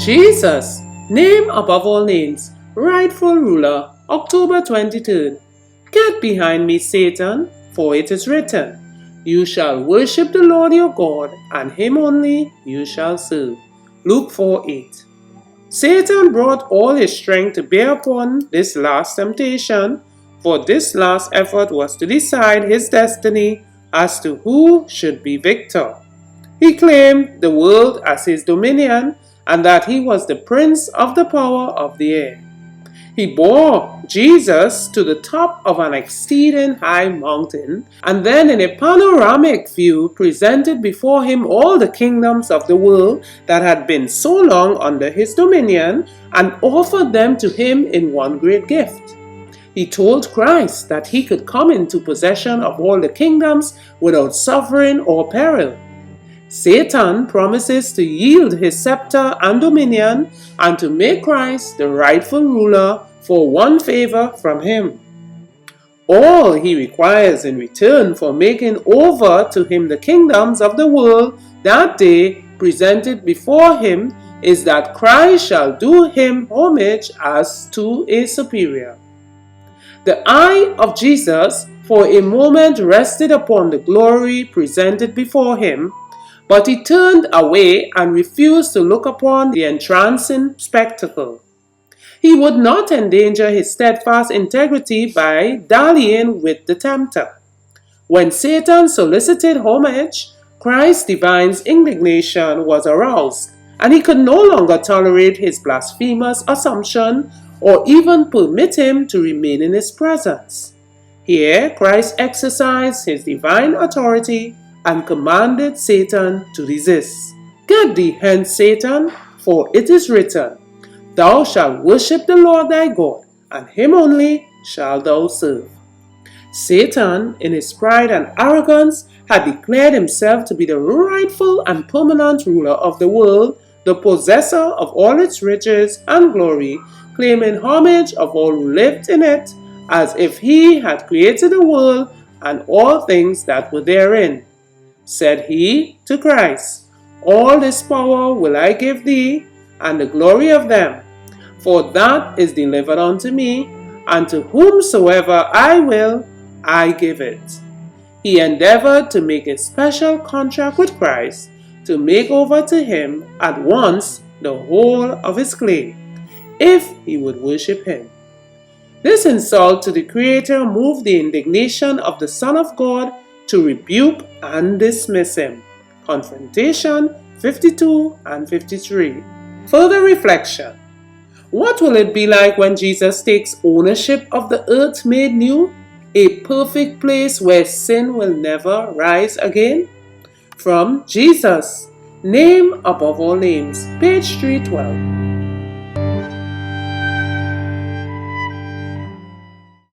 Jesus, name above all names, rightful ruler, October 23rd. Get behind me, Satan, for it is written, You shall worship the Lord your God, and him only you shall serve. Luke 4:8. Satan brought all his strength to bear upon this last temptation, for this last effort was to decide his destiny as to who should be victor. He claimed the world as his dominion and that he was the prince of the power of the air. He bore Jesus to the top of an exceeding high mountain, and then in a panoramic view presented before him all the kingdoms of the world that had been so long under his dominion, and offered them to him in one great gift. He told Christ that he could come into possession of all the kingdoms without suffering or peril. Satan promises to yield his scepter and dominion and to make Christ the rightful ruler for one favor from him. All he requires in return for making over to him the kingdoms of the world that day presented before him is that Christ shall do him homage as to a superior. The eye of Jesus for a moment rested upon the glory presented before him, but he turned away and refused to look upon the entrancing spectacle. He would not endanger his steadfast integrity by dallying with the tempter. When Satan solicited homage, Christ's divine indignation was aroused, and he could no longer tolerate his blasphemous assumption or even permit him to remain in his presence. Here, Christ exercised his divine authority and commanded Satan to resist. Get thee hence, Satan, for it is written, Thou shalt worship the Lord thy God, and him only shalt thou serve. Satan, in his pride and arrogance, had declared himself to be the rightful and permanent ruler of the world, the possessor of all its riches and glory, claiming homage of all who lived in it, as if he had created the world and all things that were therein. Said he to Christ, All this power will I give thee, and the glory of them, for that is delivered unto me, and to whomsoever I will, I give it. He endeavored to make a special contract with Christ to make over to him at once the whole of his claim, if he would worship him. This insult to the Creator moved the indignation of the Son of God to rebuke and dismiss him. Confrontation 52 and 53. Further reflection. What will it be like when Jesus takes ownership of the earth made new, a perfect place where sin will never rise again? From Jesus, Name above all names, page 312.